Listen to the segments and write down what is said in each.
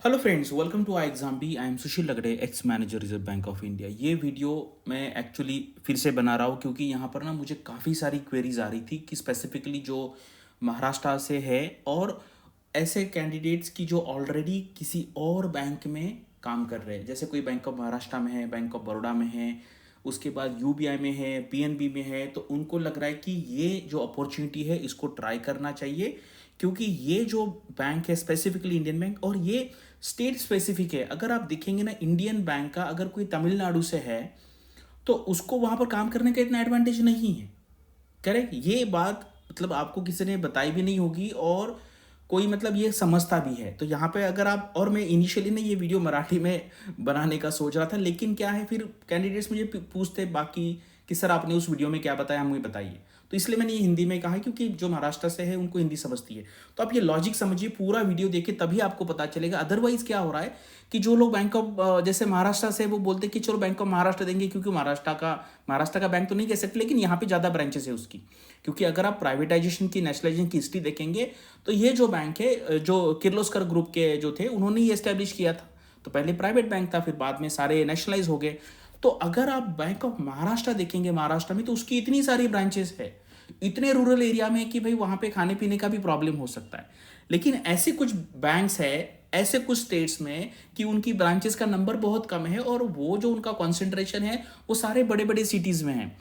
Hello friends, welcome to I exam B. I am Sushil Lagade, ex manager Reserve Bank of India. ये video मैं actually फिर से बना रहा हूँ क्योंकि यहाँ पर ना मुझे काफ़ी सारी क्वेरीज आ रही थी कि स्पेसिफिकली जो महाराष्ट्र से है और ऐसे कैंडिडेट्स की जो ऑलरेडी किसी और बैंक में काम कर रहे हैं, जैसे कोई बैंक ऑफ महाराष्ट्र में है, बैंक ऑफ बड़ौदा में है, उसके बाद यूबीआई में है, पीएनबी में है, तो उनको लग रहा है कि ये जो अपॉर्चुनिटी है इसको ट्राई करना चाहिए क्योंकि ये जो बैंक है स्पेसिफिकली इंडियन बैंक और ये स्टेट स्पेसिफिक है। अगर आप देखेंगे ना इंडियन बैंक का, अगर कोई तमिलनाडु से है तो उसको वहां पर काम करने का इतना एडवांटेज नहीं है। करेक्ट, ये बात मतलब आपको किसी ने बताई भी नहीं होगी और कोई मतलब ये समझता भी है। तो यहाँ पे अगर आप, और मैं इनिशियली ना ये वीडियो मराठी में बनाने का सोच रहा था, लेकिन क्या है फिर कैंडिडेट्स मुझे पूछते बाकी कि सर आपने उस वीडियो में क्या बताया, हमें बताइए। तो इसलिए मैंने ये हिंदी में कहा है क्योंकि जो महाराष्ट्र से है उनको हिंदी समझती है। तो आप ये लॉजिक समझिए, पूरा वीडियो देखिए तभी आपको पता चलेगा। अदरवाइज क्या हो रहा है कि जो लोग बैंक ऑफ जैसे महाराष्ट्र से वो बोलते हैं कि चलो बैंक ऑफ महाराष्ट्र देंगे क्योंकि महाराष्ट्र का बैंक तो नहीं कह सकते, लेकिन यहाँ पे ज़्यादा ब्रांचेस है उसकी। क्योंकि अगर आप प्राइवेटाइजेशन की, नेशनलाइजेशन की हिस्ट्री देखेंगे तो ये जो बैंक है, जो किर्लोस्कर ग्रुप के जो थे उन्होंने ये एस्टेब्लिश किया था। तो पहले प्राइवेट बैंक था, फिर बाद में सारे नेशनलाइज हो गए। तो अगर आप बैंक ऑफ महाराष्ट्र देखेंगे महाराष्ट्र में, तो उसकी इतनी सारी ब्रांचेस है, इतने रूरल एरिया में कि भाई वहां पे खाने पीने का भी प्रॉब्लम हो सकता है। लेकिन ऐसे कुछ बैंक्स है, ऐसे कुछ स्टेट्स में कि उनकी ब्रांचेस का नंबर बहुत कम है और वो जो उनका कॉन्सेंट्रेशन है वो सारे बड़े बड़े सिटीज में है।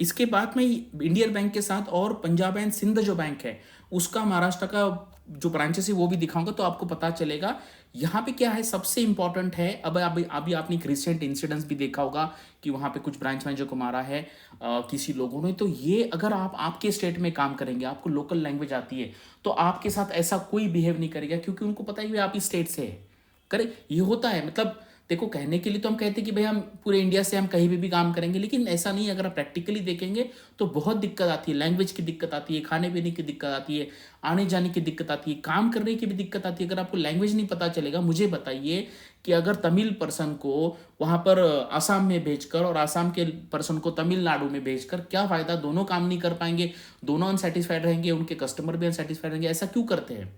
इसके बाद में इंडियन बैंक के साथ और पंजाब एंड सिंध जो बैंक है उसका, महाराष्ट्र का जो ब्रांचेस है वो भी दिखाऊंगा तो आपको पता चलेगा यहाँ पे क्या है सबसे इंपॉर्टेंट है। अब अभी आपने एक रिसेंट इंसिडेंस भी देखा होगा कि वहाँ पे कुछ ब्रांच मैनेजर को मारा है किसी लोगों ने। तो ये अगर आप आपके स्टेट में काम करेंगे, आपको लोकल लैंग्वेज आती है, तो आपके साथ ऐसा कोई बिहेव नहीं करेगा क्योंकि उनको पता ही आप इस स्टेट से है। करेक्ट, ये होता है। मतलब देखो, कहने के लिए तो हम कहते हैं कि भाई हम पूरे इंडिया से हम कहीं भी काम करेंगे, लेकिन ऐसा नहीं है। अगर आप प्रैक्टिकली देखेंगे तो बहुत दिक्कत आती है, लैंग्वेज की दिक्कत आती है, खाने पीने की दिक्कत आती है, आने जाने की दिक्कत आती है, काम करने की भी दिक्कत आती है। अगर आपको लैंग्वेज नहीं पता चलेगा, मुझे बताइए कि अगर तमिल पर्सन को वहाँ पर आसाम में भेजकर और आसाम के पर्सन को तमिलनाडु में भेजकर क्या फ़ायदा? दोनों काम नहीं कर पाएंगे, दोनों अनसेटिस्फाइड रहेंगे, उनके कस्टमर भी अनसेटिस्फाइड रहेंगे। ऐसा क्यों करते हैं?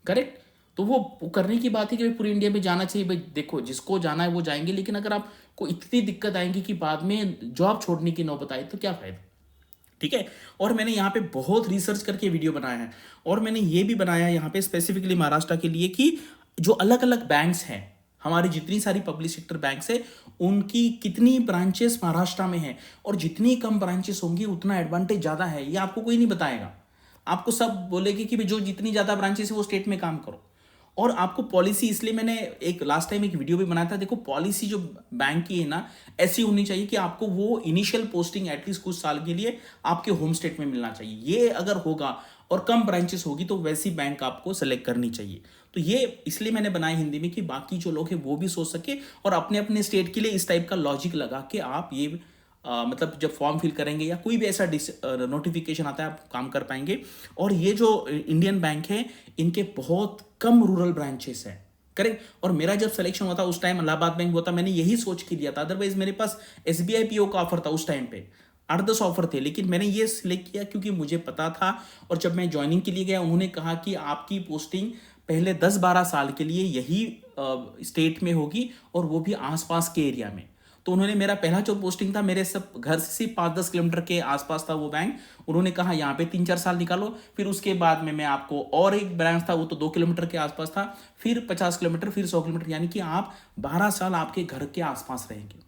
करेक्ट। तो वो करने की बात है कि भाई पूरी इंडिया में जाना चाहिए। भाई देखो, जिसको जाना है वो जाएंगे, लेकिन अगर आपको इतनी दिक्कत आएंगी कि बाद में जॉब छोड़ने की नौबत आए तो क्या फायदा? ठीक है। और मैंने यहाँ पे बहुत रिसर्च करके वीडियो बनाया है और मैंने ये भी बनाया है यहाँ पे स्पेसिफिकली महाराष्ट्र के लिए कि जो अलग अलग बैंक्स हैं, हमारी जितनी सारी पब्लिक सेक्टर बैंक्स है उनकी कितनी ब्रांचेस महाराष्ट्र में है, और जितनी कम ब्रांचेस होंगी उतना एडवांटेज ज़्यादा है। ये आपको कोई नहीं बताएगा। आपको सब बोलेगी कि भाई जो जितनी ज़्यादा ब्रांचेस है वो स्टेट में काम करो। और आपको पॉलिसी, इसलिए मैंने एक लास्ट टाइम एक वीडियो भी बनाया था। देखो, पॉलिसी जो बैंक की है ना, ऐसी होनी चाहिए कि आपको वो इनिशियल पोस्टिंग एटलीस्ट कुछ साल के लिए आपके होम स्टेट में मिलना चाहिए। ये अगर होगा और कम ब्रांचेस होगी तो वैसी बैंक आपको सेलेक्ट करनी चाहिए। तो ये इसलिए मैंने बनाया हिंदी में कि बाकी जो लोग हैं वो भी सोच सके और अपने अपने स्टेट के लिए इस टाइप का लॉजिक लगा के आप ये मतलब जब फॉर्म फिल करेंगे या कोई भी ऐसा नोटिफिकेशन आता है आप काम कर पाएंगे। और ये जो इंडियन बैंक है इनके बहुत कम रूरल ब्रांचेस हैं। करेक्ट। और मेरा जब सिलेक्शन हुआ था उस टाइम इलाहाबाद बैंक हुआ था, मैंने यही सोच के लिया था। अदरवाइज मेरे पास एसबीआई पीओ का ऑफर था उस टाइम पे, 8-10 ऑफर थे, लेकिन मैंने ये सिलेक्ट किया क्योंकि मुझे पता था। और जब मैं ज्वाइनिंग के लिए गया उन्होंने कहा कि आपकी पोस्टिंग पहले 10-12 साल के लिए यही स्टेट में होगी और वो भी आसपास के एरिया में। तो उन्होंने, मेरा पहला जो पोस्टिंग था मेरे सब घर से सिर्फ 5-10 किलोमीटर के आसपास था वो बैंक। उन्होंने कहा यहाँ पे 3-4 साल निकालो, फिर उसके बाद में मैं आपको, और एक ब्रांच था वो तो 2 किलोमीटर के आसपास था, फिर 50 किलोमीटर, फिर 100 किलोमीटर, यानी कि आप 12 साल आपके घर के आसपास रहेंगे।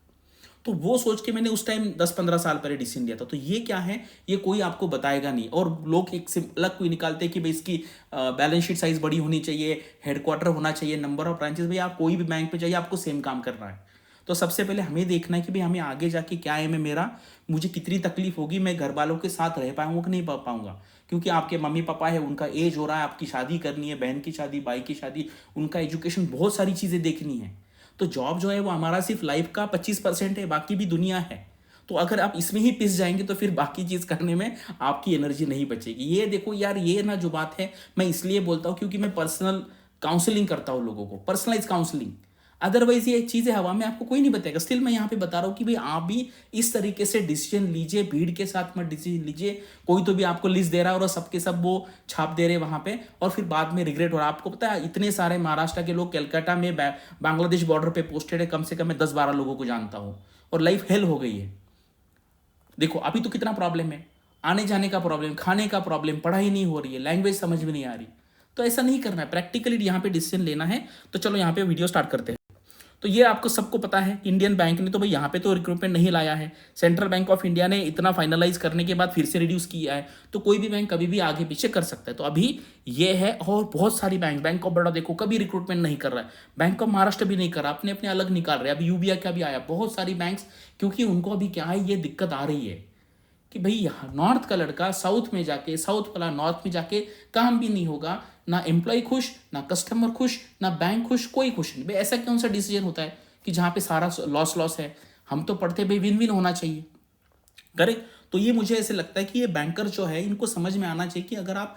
तो वो सोच के मैंने उस टाइम 10-15 साल पहले डिसीजन लिया था। तो ये क्या है, ये कोई आपको बताएगा नहीं। और लोग एक से अलग कोई निकालते हैं कि भाई इसकी बैलेंस शीट साइज बड़ी होनी चाहिए, हेडक्वार्टर होना चाहिए, नंबर ऑफ ब्रांचेस। भाई आप कोई भी बैंक पे जाइए, आपको सेम काम करना है। तो सबसे पहले हमें देखना है कि भाई हमें आगे जाके क्या है, मेरा मुझे कितनी तकलीफ होगी, मैं घर वालों के साथ रह पाऊंगा कि नहीं पाऊंगा। क्योंकि आपके मम्मी पापा है, उनका एज हो रहा है, आपकी शादी करनी है, बहन की शादी, भाई की शादी, उनका एजुकेशन, बहुत सारी चीज़ें देखनी है। तो जॉब जो है वो हमारा सिर्फ लाइफ का 25% है, बाकी भी दुनिया है। तो अगर आप इसमें ही पिस जाएंगे तो फिर बाकी चीज़ करने में आपकी एनर्जी नहीं बचेगी। ये देखो यार, ये ना जो बात है मैं इसलिए बोलता हूँ क्योंकि मैं पर्सनल काउंसलिंग करता हूँ लोगों को, पर्सनलाइज काउंसलिंग। अदरवाइज ये चीज़ें हवा में आपको कोई नहीं बताएगा। स्टिल मैं यहाँ पे बता रहा हूँ कि भाई आप भी इस तरीके से डिसीजन लीजिए, भीड़ के साथ मत डिसीजन लीजिए। कोई तो भी आपको लिस्ट दे रहा है और सबके सब वो छाप दे रहे हैं वहाँ पे, और फिर बाद में रिग्रेट हो रहा है। आपको पता है इतने सारे महाराष्ट्र के लोग कलकत्ता में बांग्लादेश बॉर्डर पे पोस्टेड है, कम से कम मैं 10-12 लोगों को जानता हूँ, और लाइफ हेल हो गई है। देखो अभी तो कितना प्रॉब्लम है, आने जाने का प्रॉब्लम, खाने का प्रॉब्लम, पढ़ाई नहीं हो रही है, लैंग्वेज समझ में नहीं आ रही। तो ऐसा नहीं करना है, प्रैक्टिकली यहाँ पे डिसीजन लेना है। तो चलो यहाँ पे वीडियो स्टार्ट करते हैं। तो ये आपको सबको पता है, इंडियन बैंक ने तो भाई यहाँ पे तो रिक्रूटमेंट नहीं लाया है। सेंट्रल बैंक ऑफ इंडिया ने इतना फाइनलाइज करने के बाद फिर से रिड्यूस किया है, तो कोई भी बैंक कभी भी आगे पीछे कर सकता है। तो अभी ये है, और बहुत सारी बैंक ऑफ बड़ौदा देखो कभी रिक्रूटमेंट नहीं कर रहा है, बैंक ऑफ महाराष्ट्र भी नहीं कर रहा, अपने अपने अलग निकाल रहे हैं। अभी यूबीआई का भी आया, बहुत सारी बैंक्स, क्योंकि उनको अभी क्या है, ये दिक्कत आ रही है कि भाई यहाँ नॉर्थ का लड़का साउथ में जाके, साउथ वाला नॉर्थ में जाके काम भी नहीं होगा, ना एम्प्लॉय खुश, ना कस्टमर खुश, ना बैंक खुश, कोई खुश नहीं। भाई ऐसा कौन सा डिसीजन होता है कि जहाँ पे सारा लॉस है। हम तो पढ़ते भाई विन विन होना चाहिए, करेक्ट। तो ये मुझे ऐसे लगता है कि ये बैंकर जो है इनको समझ में आना चाहिए कि अगर आप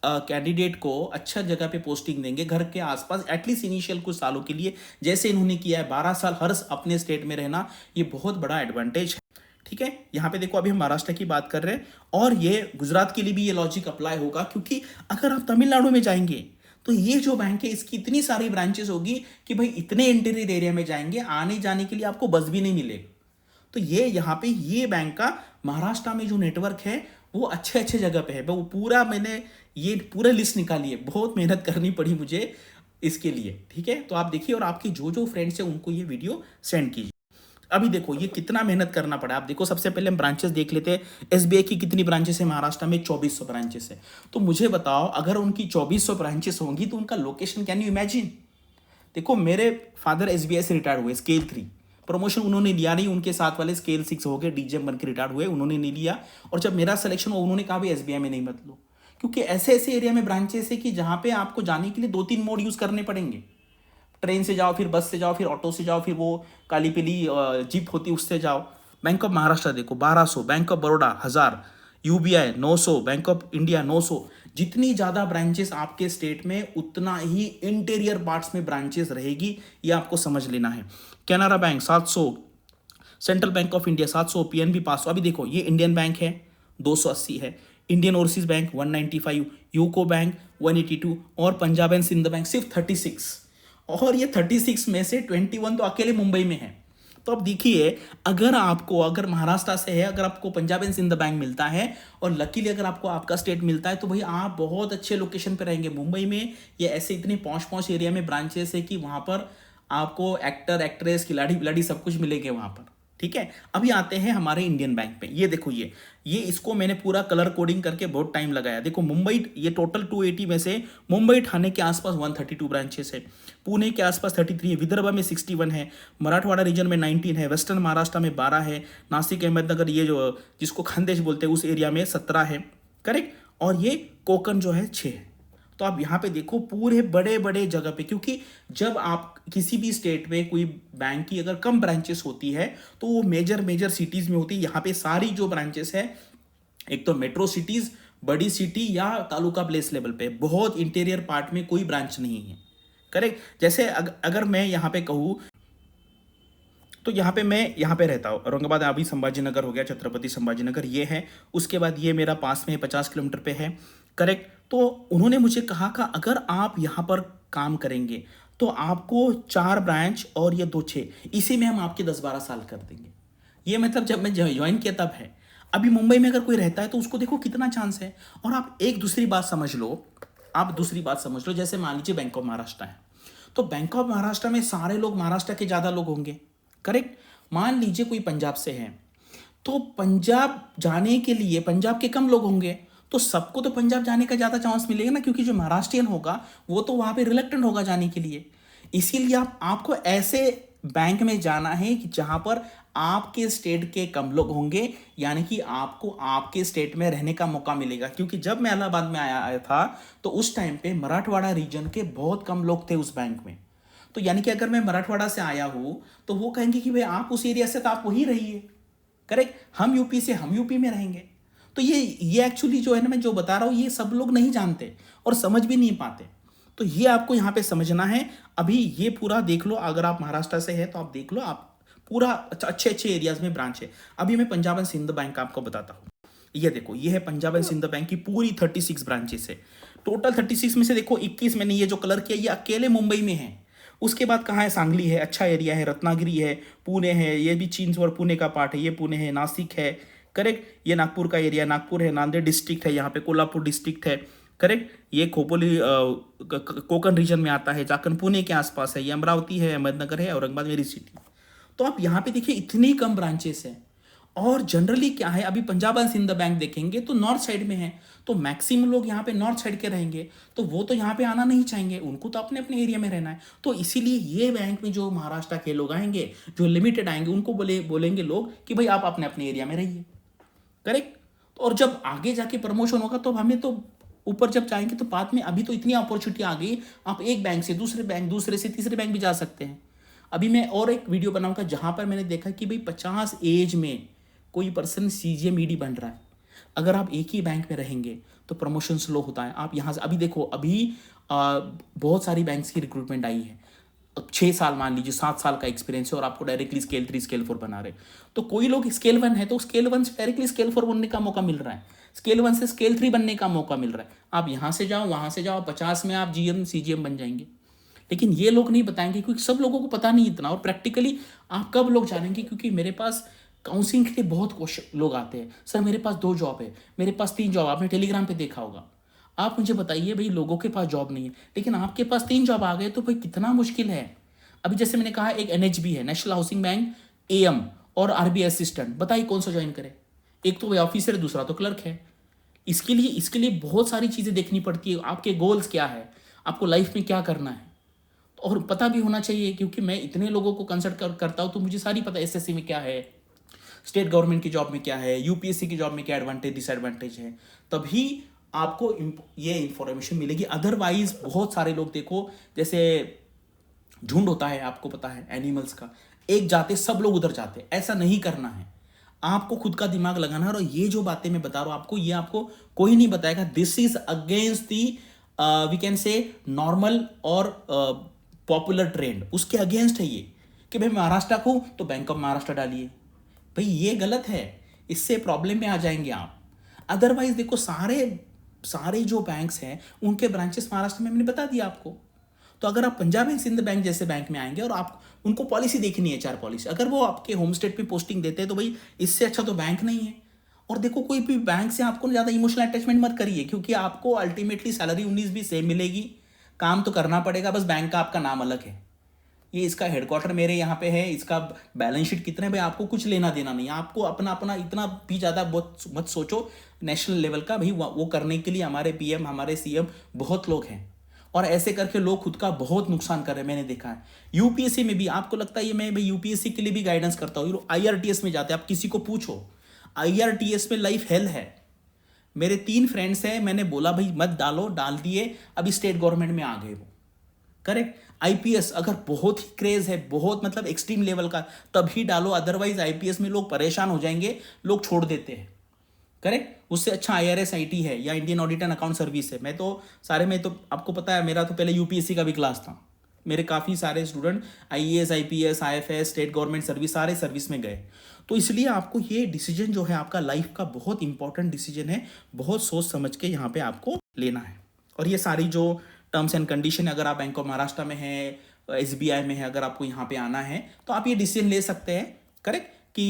कैंडिडेट को अच्छा जगह पे पोस्टिंग देंगे घर के आसपास, एटलीस्ट इनिशियल कुछ सालों के लिए, जैसे इन्होंने किया है 12 साल हर अपने स्टेट में रहना, ये बहुत बड़ा एडवांटेज है। ठीक है, यहाँ पे देखो अभी हम महाराष्ट्र की बात कर रहे हैं, और ये गुजरात के लिए भी ये लॉजिक अप्लाई होगा, क्योंकि अगर आप तमिलनाडु में जाएंगे तो ये जो बैंक है इसकी इतनी सारी ब्रांचेस होगी कि भाई इतने इंटीरियर एरिया में जाएंगे, आने जाने के लिए आपको बस भी नहीं मिलेगा। तो ये यहाँ पे ये बैंक का महाराष्ट्र में जो नेटवर्क है वो अच्छे अच्छे जगह पे है। वो पूरा मैंने ये पूरा लिस्ट निकाली है, बहुत मेहनत करनी पड़ी मुझे इसके लिए। ठीक है, तो आप देखिए, और आपके जो जो फ्रेंड्स हैं उनको ये वीडियो सेंड कीजिए। अभी देखो ये कितना मेहनत करना पड़ा। आप देखो सबसे पहले हम ब्रांचेस देख लेते हैं। एसबीआई की कितनी ब्रांचेस है महाराष्ट्र में? 2400 ब्रांचेस है। तो मुझे बताओ, अगर उनकी 2400 ब्रांचेस होंगी तो उनका लोकेशन कैन यू इमेजिन। देखो मेरे फादर एसबीआई से रिटायर हुए, स्केल 3 प्रमोशन उन्होंने लिया नहीं, उनके साथ वाले स्केल 6 हो गए, डीजीएम बन के रिटायर हुए, उन्होंने नहीं लिया। और जब मेरा सिलेक्शन हुआ उन्होंने कहा भी एसबीआई में नहीं मत लो, क्योंकि ऐसे ऐसे एरिया में ब्रांचेस है कि जहां पे आपको जाने के लिए 2-3 मोड यूज करने पड़ेंगे। ट्रेन से जाओ, फिर बस से जाओ, फिर ऑटो से जाओ, फिर वो काली पीली जीप होती उससे जाओ। बैंक ऑफ महाराष्ट्र देखो 1200, bank of Baroda 1000, UBI 900, bank of India 900। जितनी ज़्यादा ब्रांचेस आपके स्टेट में उतना ही इंटीरियर पार्ट्स में ब्रांचेस रहेगी, ये आपको समझ लेना है। Canara bank 700, central bank of India 700, PNB 500। अभी देखो ये इंडियन बैंक है 280 है, Indian overseas bank 195, UCO bank 182, और पंजाब एंड सिंध बैंक सिर्फ 36। और ये 36 में से 21 तो अकेले मुंबई में है। तो अब देखिए, अगर महाराष्ट्र से है, अगर आपको पंजाब एंड सिंध बैंक मिलता है, और लकीली अगर आपको आपका स्टेट मिलता है, तो भाई आप बहुत अच्छे लोकेशन पे रहेंगे। मुंबई में ये ऐसे इतने पॉश एरिया में ब्रांचेस है कि वहां पर आपको एक्टर एक्ट्रेस खिलाड़ी विलाड़ी सब कुछ मिलेंगे वहां पर। ठीक है, अभी आते हैं हमारे इंडियन बैंक पे। ये देखो ये इसको मैंने पूरा कलर कोडिंग करके बहुत टाइम लगाया। देखो मुंबई, ये टोटल 280 में से मुंबई ठाणे के आसपास 132 ब्रांचेस है, पुणे के आसपास 33 है, विदर्भ में 61 है, मराठवाड़ा रीजन में 19 है, वेस्टर्न महाराष्ट्र में 12 है, नासिक अहमदनगर ये जो जिसको खानदेश बोलते हैं उस एरिया में 17 है, करेक्ट। और ये कोकण जो है 6 है। तो आप यहाँ पे देखो पूरे बड़े बड़े जगह पे, क्योंकि जब आप किसी भी स्टेट में कोई बैंक की अगर कम ब्रांचेस होती है तो वो मेजर सिटीज में होती है। यहाँ पे सारी जो ब्रांचेस है, एक तो मेट्रो सिटीज, बड़ी सिटी या तालुका प्लेस लेवल पे, बहुत इंटीरियर पार्ट में कोई ब्रांच नहीं है, करेक्ट। जैसे अगर मैं यहाँ पे कहूँ तो मैं यहाँ पे रहता हूँ औरंगाबाद, अभी संभाजी नगर हो गया, छत्रपति संभाजी नगर ये है। उसके बाद ये मेरा पास में 50 किलोमीटर पे है, करेक्ट। तो उन्होंने मुझे कहा कि अगर आप यहाँ पर काम करेंगे तो आपको 4 ब्रांच और ये 2 6, इसी में हम आपके 10-12 साल कर देंगे। ये मतलब जब मैं ज्वाइन किया तब है। अभी मुंबई में अगर कोई रहता है तो उसको देखो कितना चांस है। और आप एक दूसरी बात समझ लो, जैसे मान लीजिए बैंक ऑफ महाराष्ट्र है, तो बैंक ऑफ महाराष्ट्र में सारे लोग महाराष्ट्र के ज़्यादा लोग होंगे, करेक्ट। मान लीजिए कोई पंजाब से है, तो पंजाब जाने के लिए पंजाब के कम लोग होंगे, तो सबको तो पंजाब जाने का ज़्यादा चांस मिलेगा ना, क्योंकि जो महाराष्ट्रियन होगा वो तो वहाँ पे रिलेक्टेंट होगा जाने के लिए। इसीलिए आपको ऐसे बैंक में जाना है कि जहाँ पर आपके स्टेट के कम लोग होंगे, यानी कि आपको आपके स्टेट में रहने का मौका मिलेगा। क्योंकि जब मैं इलाहाबाद में आया था तो उस टाइम पे मराठवाड़ा रीजन के बहुत कम लोग थे उस बैंक में। तो यानी कि अगर मैं मराठवाड़ा से आया हूँ तो वो कहेंगे कि भाई आप उस एरिया से, तो आप वहीं रहिए, करेक्ट। हम यूपी से, हम यूपी में रहेंगे। तो ये एक्चुअली जो है ना, मैं जो बता रहा हूँ ये सब लोग नहीं जानते और समझ भी नहीं पाते। तो ये आपको यहाँ पे समझना है। अभी ये पूरा देख लो, अगर आप महाराष्ट्र से है तो आप देख लो, आप पूरा अच्छे अच्छे एरियाज में ब्रांच है। अभी मैं पंजाब एंड सिंध बैंक आपको बताता हूँ। ये देखो, ये है पंजाब एंड सिंध बैंक की पूरी 36 ब्रांचेस है। टोटल 36 में से देखो 21 मैंने ये जो कलर किया ये अकेले मुंबई में है। उसके बाद कहाँ है, सांगली है, अच्छा एरिया है, रत्नागिरी है, पुणे है, ये भी चिंचवड पुणे का पार्ट है, ये पुणे है, नासिक है, करेक्ट, ये नागपुर का एरिया, नागपुर है, नांदेड़ डिस्ट्रिक्ट है, यहाँ पे कोल्हापुर डिस्ट्रिक्ट है, करेक्ट, ये खोपोली कोकण रीजन में आता है, जाखंड पुणे के आसपास है, ये अमरावती है, अहमदनगर है, औरंगाबाद मेरी सिटी। तो आप यहाँ पे देखिए इतनी कम ब्रांचेस हैं। और जनरली क्या है, अभी पंजाब एंड सिंध बैंक देखेंगे तो नॉर्थ साइड में है, तो मैक्सिमम लोग यहाँ पे नॉर्थ साइड के रहेंगे, तो वो तो यहाँ पे आना नहीं चाहेंगे, उनको तो अपने अपने एरिया में रहना है। तो इसीलिए ये बैंक में जो महाराष्ट्र के लोग आएंगे, जो लिमिटेड आएंगे, उनको बोलेंगे लोग कि भाई आप अपने अपने एरिया में रहिए, करेक्ट। और जब आगे जाके प्रमोशन होगा तो हमें तो ऊपर जब जाएंगे तो बाद में, अभी तो इतनी अपॉर्चुनिटी आ गई, आप एक बैंक से दूसरे बैंक, दूसरे से तीसरे बैंक भी जा सकते हैं। अभी मैं और एक वीडियो बनाऊंगा जहां पर मैंने देखा कि भाई 50 एज में कोई पर्सन सीजीएम ईडी बन रहा है। अगर आप एक ही बैंक में रहेंगे तो प्रमोशन स्लो होता है। आप यहाँ से अभी देखो, अभी बहुत सारी बैंक्स की रिक्रूटमेंट आई है। अब 6 साल मान लीजिए, 7 साल का एक्सपीरियंस है और आपको डायरेक्टली स्केल 3 स्केल 4 बना रहे, तो कोई लोग स्केल 1 है तो स्केल 1 से डायरेक्टली स्केल 4 बनने का मौका मिल रहा है, स्केल 1 से स्केल 3 बनने का मौका मिल रहा है। आप यहाँ से जाओ, वहाँ से जाओ, 50 में आप जीएम सीजीएम बन जाएंगे। लेकिन ये लोग नहीं बताएंगे क्योंकि सब लोगों को पता नहीं इतना। और प्रैक्टिकली आप कब लोग जानेंगे, क्योंकि मेरे पास काउंसलिंग के लिए बहुत क्वेश्चन लोग आते हैं, सर मेरे पास 2 जॉब है, मेरे पास 3 जॉब, आपने टेलीग्राम पे देखा होगा। आप मुझे बताइए भाई, लोगों के पास जॉब नहीं है लेकिन आपके पास 3 जॉब आ गए तो भाई कितना मुश्किल है। अभी जैसे मैंने कहा, एक एनएचबी है, नेशनल हाउसिंग बैंक, एएम और आरबीआई असिस्टेंट, बताइए कौन सा ज्वाइन करे। एक तो ऑफिसर है, दूसरा तो क्लर्क है। इसके लिए बहुत सारी चीज़ें देखनी पड़ती है। आपके गोल्स क्या है, आपको लाइफ में क्या करना है, और पता भी होना चाहिए। क्योंकि मैं इतने लोगों को कंसल्ट करता हूँ तो मुझे सारी पता है, एसएससी में क्या है, स्टेट गवर्नमेंट की जॉब में क्या है, यूपीएससी की जॉब में क्या एडवांटेज डिसएडवांटेज है, तभी आपको ये इंफॉर्मेशन मिलेगी। अदरवाइज बहुत सारे लोग देखो, जैसे झुंड होता है, आपको पता है एनिमल्स का, एक जाते सब लोग उधर जाते, ऐसा नहीं करना है। आपको खुद का दिमाग लगाना है। और ये जो बातें मैं बता रहा हूं आपको, ये आपको कोई नहीं बताएगा। This is against the we can say normal और पॉपुलर ट्रेंड, उसके अगेंस्ट है ये कि भाई महाराष्ट्र को तो बैंक ऑफ महाराष्ट्र डालिए। भाई ये गलत है, इससे प्रॉब्लम में आ जाएंगे आप। अदरवाइज देखो, सारे जो बैंक्स हैं उनके ब्रांचेस महाराष्ट्र में, मैंने बता दिया आपको। तो अगर आप पंजाब एंड सिंध बैंक जैसे बैंक में आएंगे और आप उनको पॉलिसी देखनी है, 4 पॉलिसी, अगर वो आपके होम स्टेट पे पोस्टिंग देते हैं तो भाई इससे अच्छा तो बैंक नहीं है। और देखो, कोई भी बैंक से आपको ज़्यादा इमोशनल अटैचमेंट मत करिए, क्योंकि आपको अल्टीमेटली सैलरी 19-20 सेम मिलेगी, काम तो करना पड़ेगा, बस बैंक का आपका नाम अलग है। ये इसका हेडक्वार्टर मेरे यहाँ पे है, इसका बैलेंस शीट कितने, भाई आपको कुछ लेना देना नहीं। आपको अपना अपना इतना भी ज़्यादा बहुत मत सोचो नेशनल लेवल का। भाई वो करने के लिए हमारे पीएम, हमारे सीएम बहुत लोग हैं, और ऐसे करके लोग खुद का बहुत नुकसान कर रहे हैं, मैंने देखा है। यूपीएससी में भी आपको लगता है ये, मैं भाई यूपीएससी के लिए भी गाइडेंस करता हूँ, आईआरटीएस में जाते हैं, आप किसी को पूछो, आईआरटीएस में लाइफ हेल है। मेरे 3 फ्रेंड्स हैं, मैंने बोला भाई मत डालो, डाल दिए, अभी स्टेट गवर्नमेंट में आ गए वो, करेक्ट। आईपीएस अगर बहुत ही क्रेज है, बहुत मतलब एक्सट्रीम लेवल का, तभी डालो, अदरवाइज आईपीएस में लोग परेशान हो जाएंगे, लोग छोड़ देते हैं, करेक्ट। उससे अच्छा आईआरएस आईटी है या Indian audit and account service है। मैं तो सारे में तो आपको पता है, मेरा तो पहले यूपीएससी का भी क्लास था, मेरे काफ़ी सारे student IAS IPS IFS state government service सारे सर्विस में गए। तो इसलिए आपको ये डिसीजन जो है आपका लाइफ का बहुत इंपॉर्टेंट डिसीजन है, बहुत सोच समझ के यहाँ पे आपको लेना है। और ये सारी जो टर्म्स एंड कंडीशन, अगर आप बैंक ऑफ महाराष्ट्र में है, एसबीआई में है, अगर आपको यहाँ पे आना है तो आप ये डिसीजन ले सकते हैं, करेक्ट, कि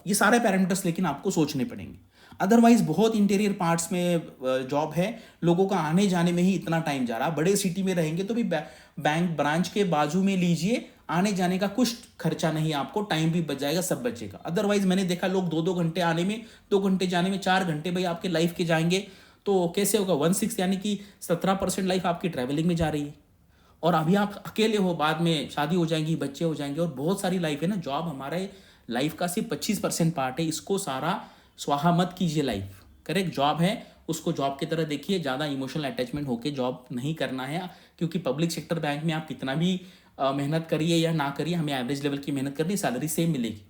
ये सारे पैरामीटर्स लेकिन आपको सोचने पड़ेंगे। अदरवाइज बहुत इंटीरियर पार्ट्स में जॉब है, लोगों का आने जाने में ही इतना टाइम जा रहा है। बड़े सिटी में रहेंगे तो भी बैंक ब्रांच के बाजू में लीजिए, आने जाने का कुछ खर्चा नहीं, आपको टाइम भी बच जाएगा, सब बचेगा। अदरवाइज मैंने देखा लोग 2-2 घंटे आने में, 2 घंटे जाने में, 4 घंटे भाई आपके लाइफ के जाएंगे, तो कैसे होगा। 1/6 यानी कि 17% लाइफ आपकी ट्रैवलिंग में जा रही है। और अभी आप अकेले हो, बाद में शादी हो जाएंगी, बच्चे हो जाएंगे, और बहुत सारी लाइफ है ना। जॉब हमारे लाइफ का सिर्फ 25% पार्ट है, इसको सारा स्वाहा मत कीजिए लाइफ, करेक्ट। जॉब है, उसको जॉब की तरह देखिए, ज़्यादा इमोशनल अटैचमेंट होकर जॉब नहीं करना है। क्योंकि पब्लिक सेक्टर बैंक में आप कितना भी मेहनत करिए या ना करिए, हमें एवरेज लेवल की मेहनत करनी, सैलरी सेम मिलेगी,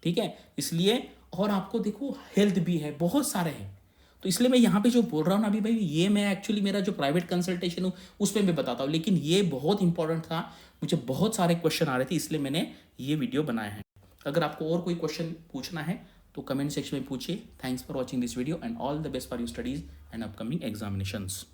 ठीक है। इसलिए, और आपको देखो हेल्थ भी है, बहुत सारे हैं, तो इसलिए मैं यहाँ पे जो बोल रहा हूँ ना अभी भाई, ये मैं एक्चुअली मेरा जो प्राइवेट कंसल्टेशन हूँ उस पर मैं बताता हूँ, लेकिन ये बहुत इंपॉर्टेंट था, मुझे बहुत सारे क्वेश्चन आ रहे थे, इसलिए मैंने ये वीडियो बनाया है। अगर आपको और कोई क्वेश्चन पूछना है तो कमेंट सेक्शन में पूछिए। Thanks for watching this video and all the best for your studies and upcoming examinations.